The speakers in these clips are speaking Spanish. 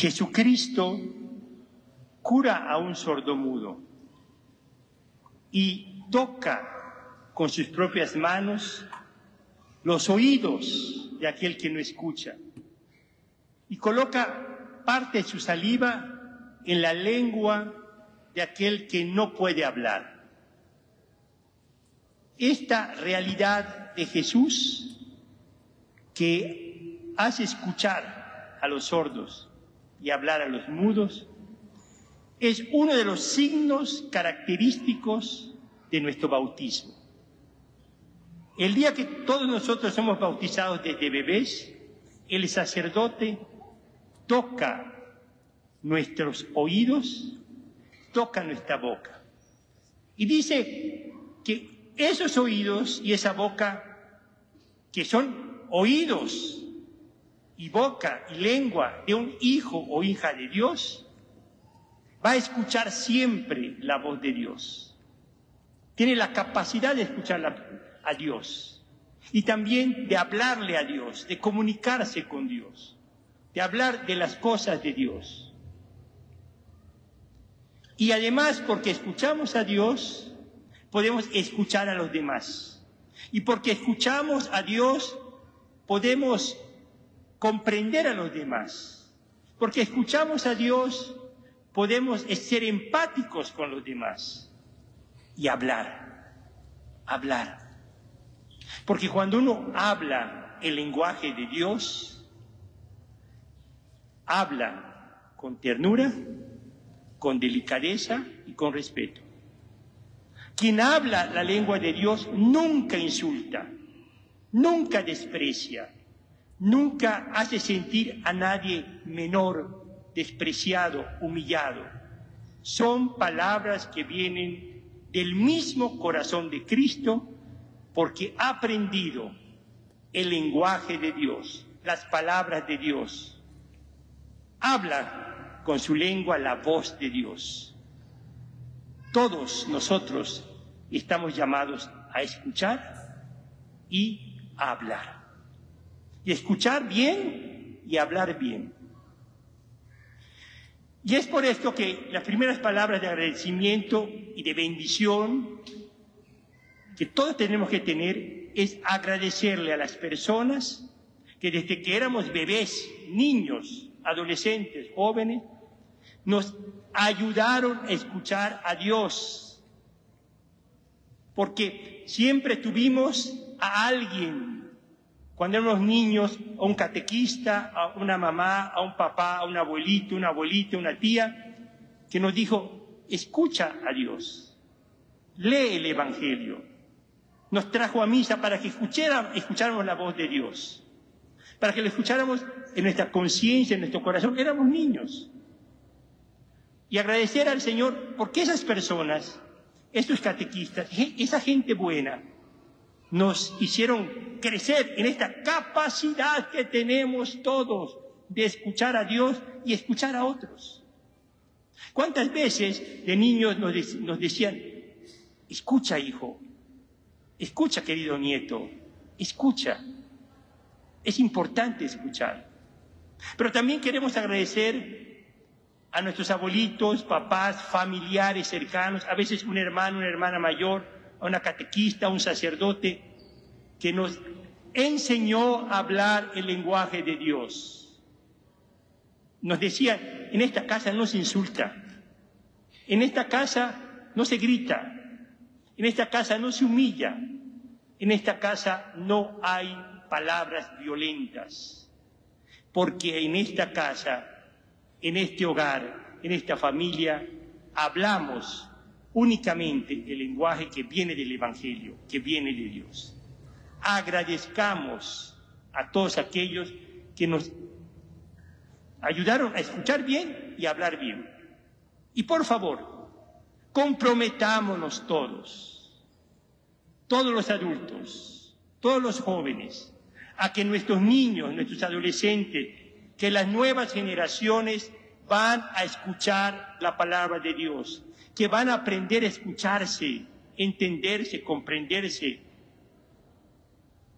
Jesucristo cura a un sordomudo y toca con sus propias manos los oídos de aquel que no escucha y coloca parte de su saliva en la lengua de aquel que no puede hablar. Esta realidad de Jesús, que hace escuchar a los sordos y hablar a los mudos, es uno de los signos característicos de nuestro bautismo. El día que todos nosotros somos bautizados desde bebés, el sacerdote toca nuestros oídos, toca nuestra boca. Y dice que esos oídos y esa boca, que son oídos y boca y lengua de un hijo o hija de Dios, va a escuchar siempre la voz de Dios. Tiene la capacidad de escuchar a Dios y también de hablarle a Dios, de comunicarse con Dios, de hablar de las cosas de Dios. Y además, porque escuchamos a Dios, podemos escuchar a los demás. Y porque escuchamos a Dios, podemos comprender a los demás. Porque escuchamos a Dios, podemos ser empáticos con los demás. Y hablar. Porque cuando uno habla el lenguaje de Dios, habla con ternura, con delicadeza y con respeto. Quien habla la lengua de Dios nunca insulta, nunca desprecia, nunca hace sentir a nadie menor, despreciado, humillado. Son palabras que vienen del mismo corazón de Cristo, porque ha aprendido el lenguaje de Dios, las palabras de Dios. Habla con su lengua la voz de Dios. Todos nosotros estamos llamados a escuchar y a hablar. Y escuchar bien y hablar bien. Y es por esto que las primeras palabras de agradecimiento y de bendición que todos tenemos que tener es agradecerle a las personas que desde que éramos bebés, niños, adolescentes, jóvenes, nos ayudaron a escuchar a Dios. Porque siempre tuvimos a alguien, cuando éramos niños, a un catequista, a una mamá, a un papá, a un abuelito, una abuelita, una tía, que nos dijo, escucha a Dios, lee el Evangelio. Nos trajo a misa para que escucháramos la voz de Dios, para que lo escucháramos en nuestra conciencia, en nuestro corazón. Éramos niños. Y agradecer al Señor porque esas personas, estos catequistas, esa gente buena, nos hicieron crecer en esta capacidad que tenemos todos de escuchar a Dios y escuchar a otros. ¿Cuántas veces de niños nos decían, escucha, hijo, escucha, querido nieto, escucha? Es importante escuchar. Pero también queremos agradecer a nuestros abuelitos, papás, familiares cercanos, a veces un hermano, una hermana mayor, a una catequista, a un sacerdote, que nos enseñó a hablar el lenguaje de Dios. Nos decían, en esta casa no se insulta, en esta casa no se grita, en esta casa no se humilla, en esta casa no hay palabras violentas, porque en esta casa, en este hogar, en esta familia, hablamos únicamente el lenguaje que viene del Evangelio, que viene de Dios. Agradezcamos a todos aquellos que nos ayudaron a escuchar bien y a hablar bien. Y por favor, comprometámonos todos los adultos, todos los jóvenes, a que nuestros niños, nuestros adolescentes, que las nuevas generaciones van a escuchar la palabra de Dios, que van a aprender a escucharse, entenderse, comprenderse,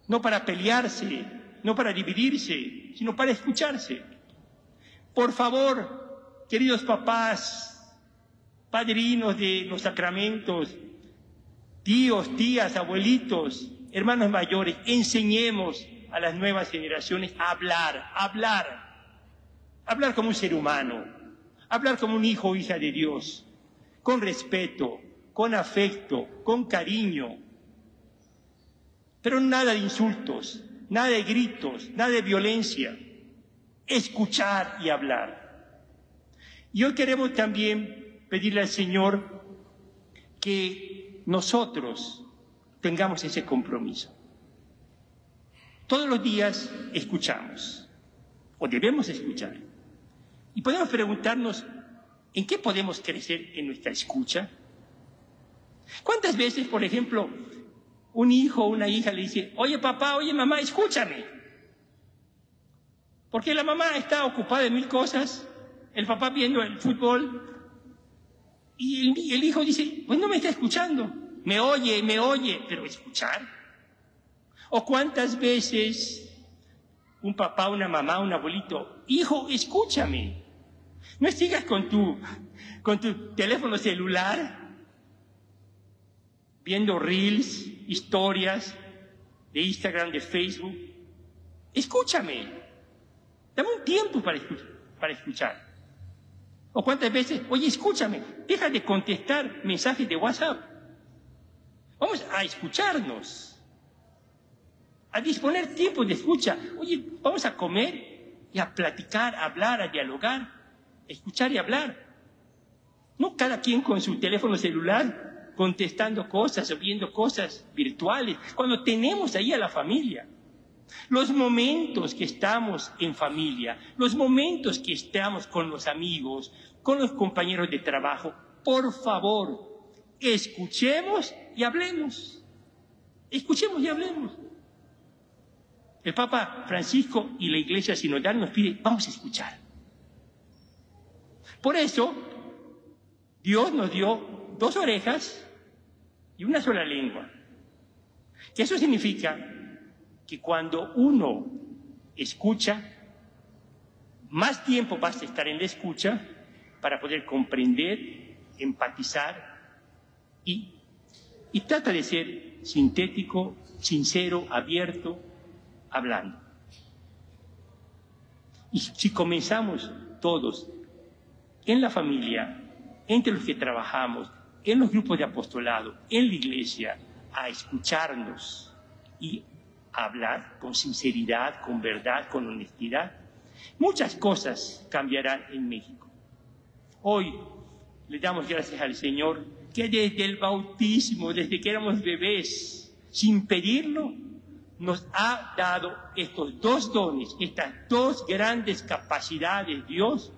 no para pelearse, no para dividirse, sino para escucharse. Por favor, queridos papás, padrinos de los sacramentos, tíos, tías, abuelitos, hermanos mayores, enseñemos a las nuevas generaciones a hablar como un ser humano, hablar como un hijo o hija de Dios, con respeto, con afecto, con cariño, pero nada de insultos, nada de gritos, nada de violencia, escuchar y hablar. Y hoy queremos también pedirle al Señor que nosotros tengamos ese compromiso. Todos los días escuchamos, o debemos escuchar, y podemos preguntarnos, ¿en qué podemos crecer en nuestra escucha? ¿Cuántas veces, por ejemplo, un hijo o una hija le dice, oye papá, oye mamá, escúchame? Porque la mamá está ocupada en mil cosas, el papá viendo el fútbol, y el hijo dice, pues no me está escuchando, me oye, pero ¿escuchar? ¿O cuántas veces un papá, una mamá, un abuelito, hijo, escúchame, no sigas con tu teléfono celular, viendo reels, historias de Instagram, de Facebook, escúchame, dame un tiempo para escuchar. ¿O cuántas veces, oye, escúchame, deja de contestar mensajes de WhatsApp? Vamos a escucharnos, a disponer tiempo de escucha. Oye, vamos a comer y a platicar, a hablar, a dialogar, a escuchar y hablar. No cada quien con su teléfono celular contestando cosas o viendo cosas virtuales, cuando tenemos ahí a la familia. Los momentos que estamos en familia, los momentos que estamos con los amigos, con los compañeros de trabajo, por favor, escuchemos y hablemos. Escuchemos y hablemos. El Papa Francisco y la Iglesia Sinodal nos pide, vamos a escuchar. Por eso, Dios nos dio 2 orejas y una sola lengua. Que eso significa que cuando uno escucha, más tiempo vas a estar en la escucha para poder comprender, empatizar y trata de ser sintético, sincero, abierto, hablando. Y si comenzamos todos en la familia, entre los que trabajamos, en los grupos de apostolado, en la iglesia, a escucharnos y hablar con sinceridad, con verdad, con honestidad, muchas cosas cambiarán en México. Hoy le damos gracias al Señor que desde el bautismo, desde que éramos bebés, sin pedirlo, nos ha dado estos 2 dones, estas 2 grandes capacidades, Dios,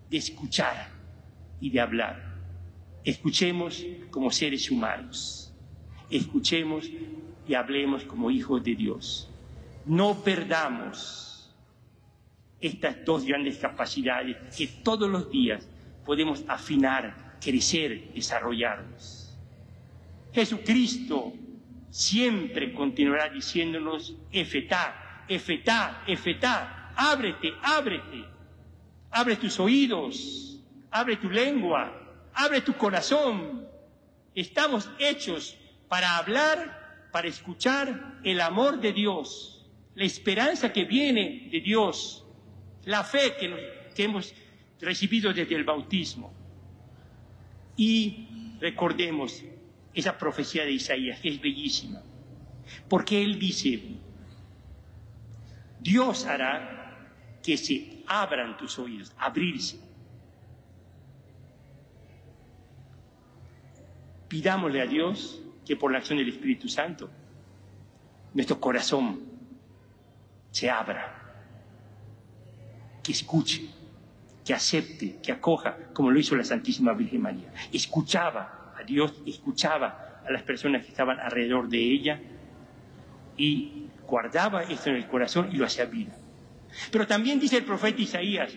de escuchar y de hablar. Escuchemos como seres humanos, escuchemos y hablemos como hijos de Dios. No perdamos estas 2 grandes capacidades que todos los días podemos afinar, crecer, desarrollarnos. Jesucristo siempre continuará diciéndonos, Efetá, Efetá, Efetá, ábrete, ábrete, abre tus oídos, abre tu lengua, abre tu corazón. Estamos hechos para hablar, para escuchar el amor de Dios, la esperanza que viene de Dios, la fe que hemos recibido desde el bautismo. Y recordemos esa profecía de Isaías, que es bellísima, porque él dice, Dios hará que se abran tus oídos, abrirse. Pidámosle a Dios que por la acción del Espíritu Santo nuestro corazón se abra, que escuche, que acepte, que acoja, como lo hizo la Santísima Virgen María. Escuchaba a Dios, escuchaba a las personas que estaban alrededor de ella y guardaba esto en el corazón y lo hacía vida. Pero también dice el profeta Isaías,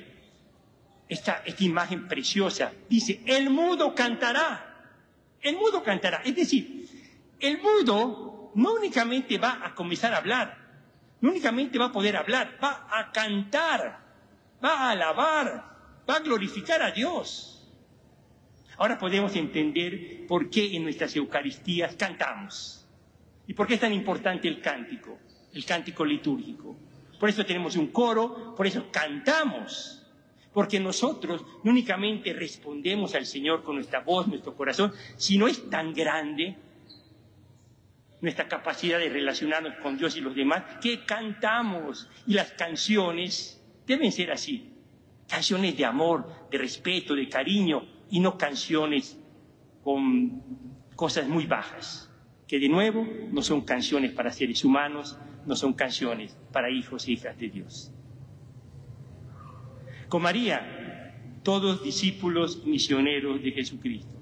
esta imagen preciosa, dice, el mudo cantará. El mudo cantará, es decir, el mudo no únicamente va a comenzar a hablar, no únicamente va a poder hablar, va a va a alabar, va a glorificar a Dios. Ahora podemos entender por qué en nuestras Eucaristías cantamos y por qué es tan importante el cántico litúrgico. Por eso tenemos un coro, por eso cantamos. Porque nosotros no únicamente respondemos al Señor con nuestra voz, nuestro corazón, sino es tan grande nuestra capacidad de relacionarnos con Dios y los demás, que cantamos. Y las canciones deben ser así, canciones de amor, de respeto, de cariño, y no canciones con cosas muy bajas, que de nuevo no son canciones para seres humanos, no son canciones para hijos e hijas de Dios. Con María, todos discípulos misioneros de Jesucristo.